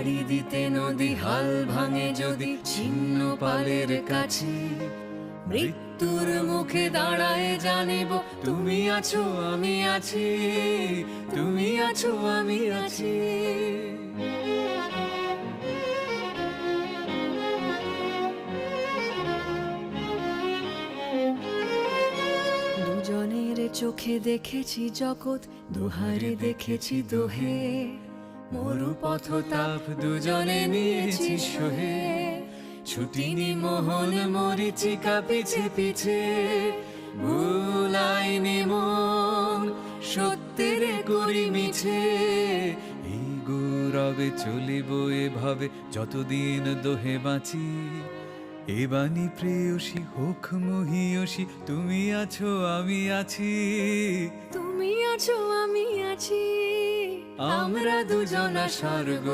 পাড়ি দিতে নদী হাল ভাঙে যদি ছিন্ন পালের কাছে, মৃত্যুর মুখে দাঁড়ায় জানিব তুমি আছো আমি আছি, তুমি আছো আমি আছি। দুজনের চোখে দেখেছি জগৎ, দুহারে দেখেছি দোহে, মরুপথ তাপ দুজনে নিয়েছি সহে। ছুটিনি মোহন মরিচিকা পিছে পিছে, ভুলাইনি মন সত্যের করি মিছে। এই গৌরবে চলিব এভাবে যতদিন দোহে বাঁচি, এ বাণী প্রেয়সী হোক মহিয়সী, তুমি আছো আমি আছি, তুমি আছো আমি আছি। আমরা দুজনা স্বর্গ